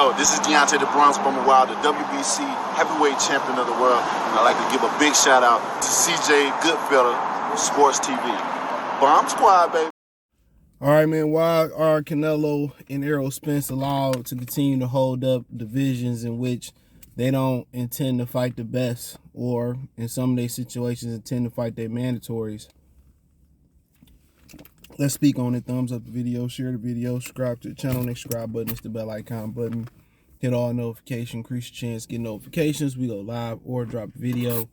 Yo, this is Deontay the Bronx Bummer Wild, the WBC heavyweight champion of the world. And I'd like to give a big shout out to CJ Goodfellow, Sports TV. Bomb Squad, baby. All right, man, why are Canelo and Errol Spence allowed to continue to hold up divisions in which they don't intend to fight the best, or in some of their situations intend to fight their mandatories? Let's speak on it. Thumbs up the video, share the video, subscribe to the channel, next subscribe button, it's the bell icon button. Hit all notifications, increase your chance to get notifications. We go live or drop a video.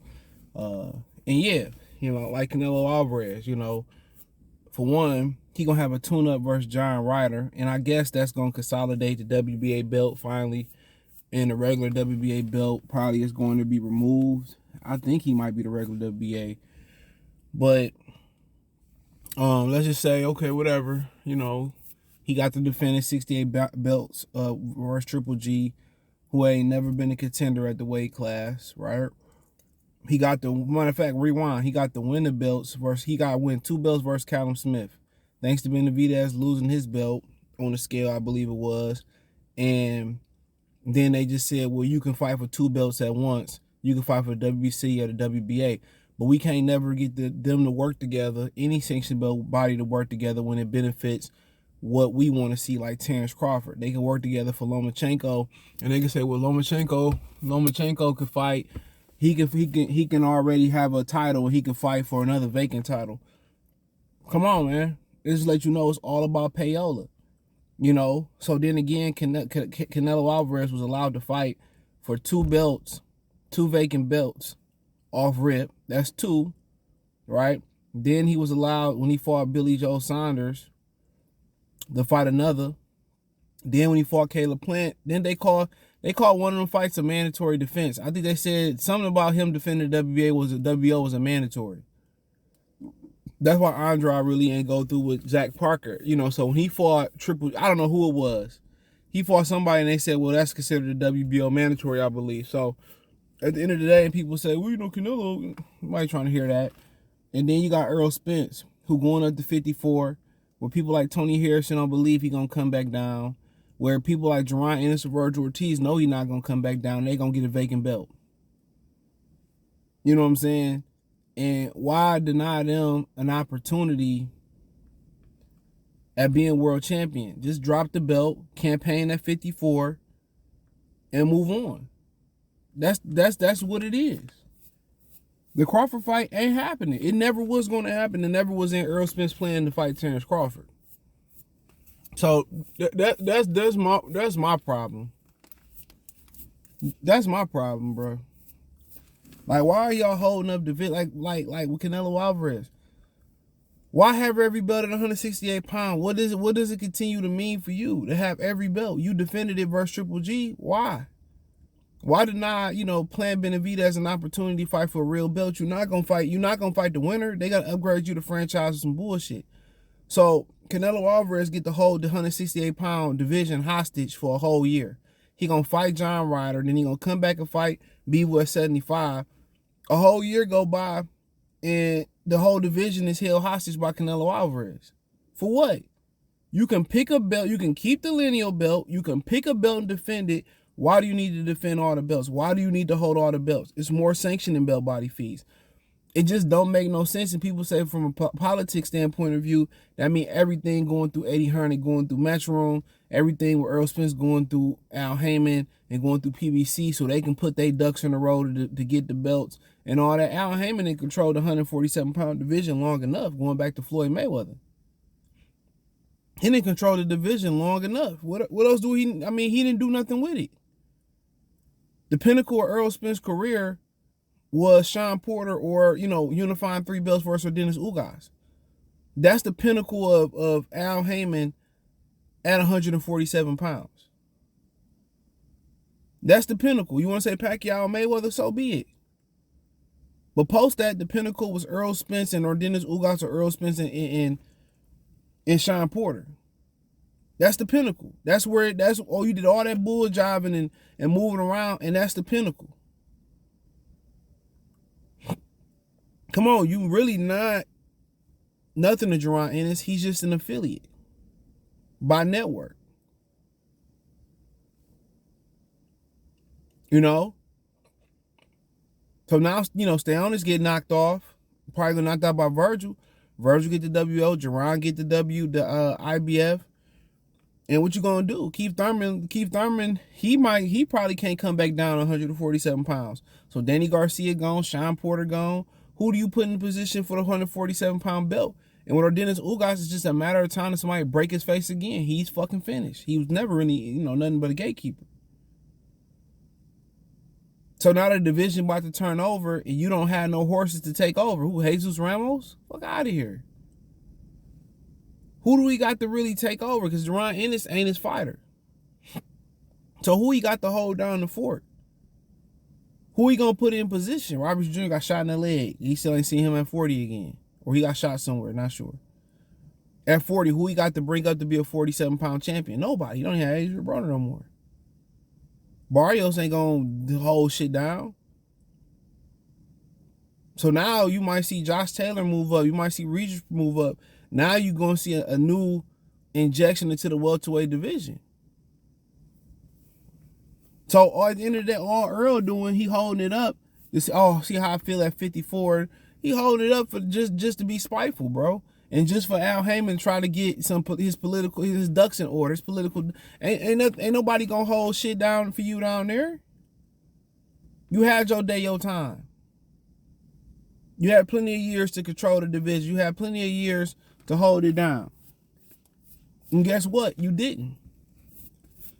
And yeah, like Canelo Alvarez, for one, he gonna have a tune-up versus John Ryder, and I guess that's gonna consolidate the WBA belt finally, and the regular WBA belt probably is going to be removed. I think he might be the regular WBA, but let's just say, okay, whatever, he got to defend his 68 belts versus Triple G, who ain't never been a contender at the weight class, right? He got the, matter of fact, rewind, he got the win the belts versus, he got to win 2 belts versus Callum Smith. Thanks to Benavidez losing his belt on the scale, I believe it was. And then they just said, well, you can fight for 2 belts at once. You can fight for the WBC or the WBA. But we can't never get them to work together, any sanctioned belt body to work together when it benefits what we want to see, like Terrence Crawford. They can work together for Lomachenko, and they can say, well, Lomachenko could fight. He can already have a title, and he can fight for another vacant title. Come on, man. It just let you know it's all about payola. So then again, Canelo Alvarez was allowed to fight for 2 belts, 2 vacant belts off rip. That's 2, right? Then he was allowed, when he fought Billy Joe Saunders, to fight another. Then when he fought Caleb Plant, then they called one of them fights a mandatory defense. I think they said something about him defending the WBO was a mandatory. That's why Andre really ain't go through with Zach Parker. So when he fought I don't know who it was. He fought somebody and they said, well, that's considered a WBO mandatory, I believe. So at the end of the day, people say, well, Canelo, nobody trying to hear that. And then you got Errol Spence, who going up to 54, where people like Tony Harrison don't believe he going to come back down, where people like Jerron Ennis and Virgil Ortiz know he not going to come back down. They going to get a vacant belt. You know what I'm saying? And why deny them an opportunity at being world champion? Just drop the belt, campaign at 54, and move on. That's what it is. The Crawford fight ain't happening. It never was going to happen. It never was in Errol Spence plan to fight Terrence Crawford. So that's my problem. That's my problem, bro. Like, why are y'all holding up the like with Canelo Alvarez? Why have every belt at 168 pounds? What does it continue to mean for you to have every belt? You defended it versus Triple G. Why? Why deny, Plan Benavidez an opportunity to fight for a real belt? You're not gonna fight the winner. They gotta upgrade you to franchise with some bullshit. So Canelo Alvarez get to hold the 168-pound division hostage for a whole year. He gonna fight John Ryder, then he gonna come back and fight Bivol at 75. A whole year go by, and the whole division is held hostage by Canelo Alvarez. For what? You can pick a belt, you can keep the lineal belt, you can pick a belt and defend it. Why do you need to defend all the belts? Why do you need to hold all the belts? It's more sanctioned than belt body fees. It just don't make no sense. And people say from a politics standpoint of view, that means everything going through Eddie Hearn and going through Matchroom, everything with Errol Spence going through Al Heyman and going through PBC so they can put their ducks in a row to get the belts and all that. Al Heyman had controlled the 147-pound division long enough, going back to Floyd Mayweather. He didn't control the division long enough. What else do he didn't do nothing with it. The pinnacle of Errol Spence's career was Sean Porter or, unifying 3 belts versus Dennis Ugas. That's the pinnacle of Al Heyman at 147 pounds. That's the pinnacle. You want to say Pacquiao Mayweather, so be it. But post that, the pinnacle was Errol Spence or Dennis Ugas or Errol Spence and Sean Porter. That's the pinnacle. You did all that bull jiving and moving around, and that's the pinnacle. Come on, you really not nothing to Jerron Ennis. He's just an affiliate by network. You know? So now, Steonis get knocked off. Probably get knocked out by Virgil. Virgil get the WO. Jerron get the W, the IBF. And what you gonna do? Keith Thurman, he probably can't come back down 147 pounds. So Danny Garcia gone, Sean Porter gone. Who do you put in position for the 147-pound belt? And with Dennis Ugas, it's just a matter of time that somebody break his face again. He's fucking finished. He was never really, nothing but a gatekeeper. So now the division about to turn over, and you don't have no horses to take over. Who, Jesus Ramos? Fuck out of here. Who do we got to really take over? Because Deron Ennis ain't his fighter. So who he got to hold down the fort? Who he gonna put in position? Robert Jr. got shot in the leg. He still ain't seen him at 40 again. Or he got shot somewhere, not sure. At 40, who he got to bring up to be a 47-pound champion? Nobody. He don't have Adrian Broner no more. Barrios ain't gonna hold shit down. So now you might see Josh Taylor move up. You might see Regis move up. Now you're going to see a new injection into the welterweight division. So at the end of the day, all Earl doing, he holding it up. See how I feel at 54. He holding it up for just to be spiteful, bro. And just for Al Heyman to try to get his ducks in order. His political, ain't nobody gonna hold shit down for you down there. You had your day, your time. You had plenty of years to control the division. You had plenty of years to hold it down. And guess what? You didn't.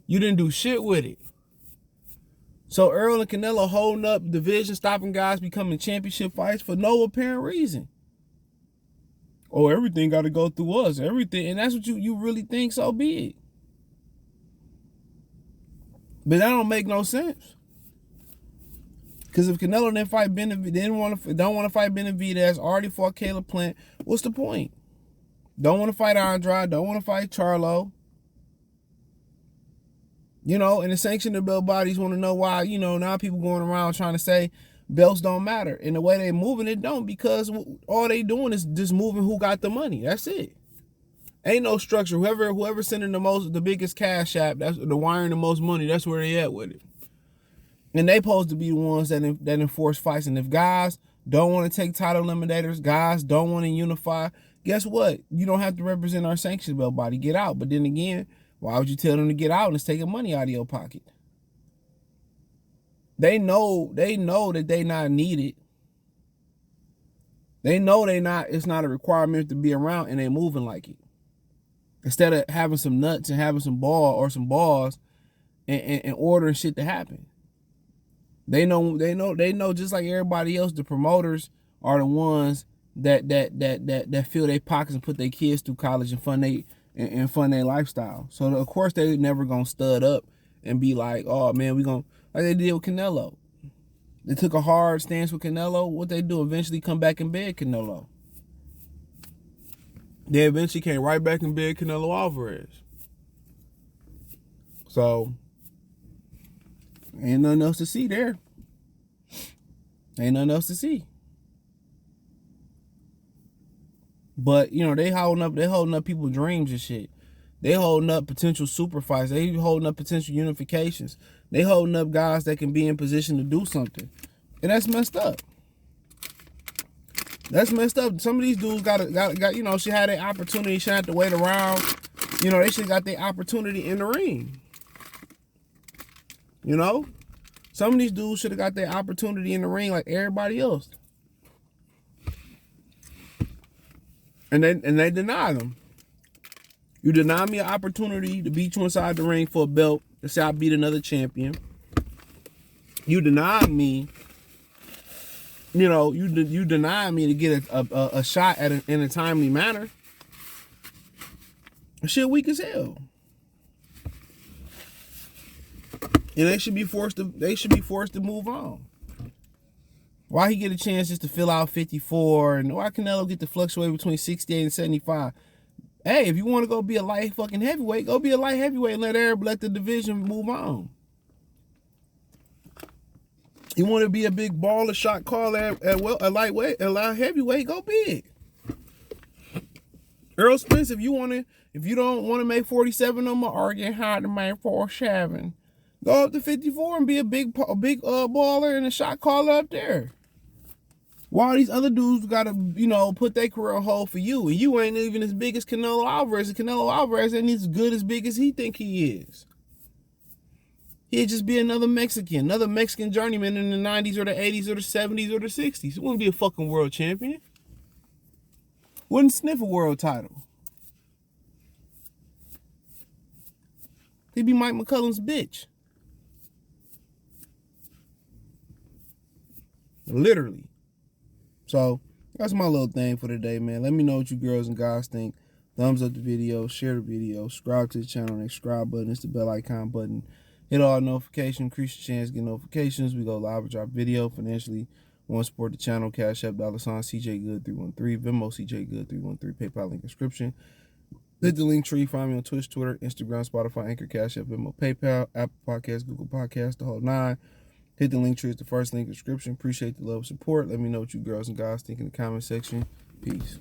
You didn't do shit with it. So Earl and Canelo holding up division, stopping guys becoming championship fights for no apparent reason. Oh, everything got to go through us. Everything. And that's what you really think, so be it. But that don't make no sense. Because if Canelo didn't fight Benavidez, don't want to fight Benavidez, already fought Caleb Plant, what's the point? Don't want to fight Andrade, don't want to fight Charlo. And the sanctioned belt bodies want to know why, now people going around trying to say belts don't matter. And the way they moving it don't, because all they doing is just moving who got the money. That's it. Ain't no structure. Whoever sending the biggest cash app, that's the wiring the most money, that's where they at with it. And they supposed to be the ones that enforce fights. And if guys don't want to take title eliminators, guys don't want to unify, guess what? You don't have to represent our sanctions belt body. Get out. But then again, why would you tell them to get out and it's taking money out of your pocket? They know that they not needed. They know it's not a requirement to be around, and they moving like it. Instead of having some nuts and having some balls and ordering shit to happen. They know just like everybody else, the promoters are the ones that fill their pockets and put their kids through college and fund their lifestyle. So of course they never gonna stud up and be like, oh man, we gonna, like they did with Canelo. They took a hard stance with Canelo. What they do? Eventually come back in bed Canelo. They eventually came right back in bed Canelo Alvarez. So ain't nothing else to see there. Ain't nothing else to see. But they holding up people's dreams and shit. They holding up potential super fights. They holding up potential unifications. They holding up guys that can be in position to do something. And that's messed up. That's messed up. Some of these dudes got she had their opportunity. She had to wait around. They should have got their opportunity in the ring. Some of these dudes should have got their opportunity in the ring like everybody else. And they deny them. You deny me an opportunity to beat you inside the ring for a belt to say I beat another champion. You deny me, you deny me to get a shot in a timely manner. Shit weak as hell. And they should be forced to move on. Why he get a chance just to fill out 54, and why Canelo get to fluctuate between 68 and 75? Hey, if you want to go be a light fucking heavyweight, go be a light heavyweight and let the division move on. You want to be a big baller shot caller at lightweight, a light heavyweight, go big. Errol Spence, if you don't want to make 47 no more, arguing hard to make 47. Go up to 54 and be a big baller and a shot caller up there. While these other dudes gotta, put their career on hold for you, and you ain't even as big as Canelo Alvarez. And Canelo Alvarez ain't as good as big as he think he is. He'd just be another Mexican journeyman in the 90s or the 80s or the 70s or the 60s. He wouldn't be a fucking world champion. Wouldn't sniff a world title. He'd be Mike McCullum's bitch. Literally. So, that's my little thing for today, man. Let me know what you girls and guys think. Thumbs up the video, share the video, subscribe to the channel. Next subscribe button is the bell icon button. Hit all notifications, increase your chance to get notifications. We go live and drop video financially. Want to support the channel, Cash App, $, CJ Good 313, Venmo, CJ Good 313, PayPal link description. Hit the link tree, find me on Twitch, Twitter, Instagram, Spotify, Anchor, Cash App, Venmo, PayPal, Apple Podcasts, Google Podcasts, the whole 9. Hit the link tree, it's the first link in the description. Appreciate the love and support. Let me know what you girls and guys think in the comment section. Peace.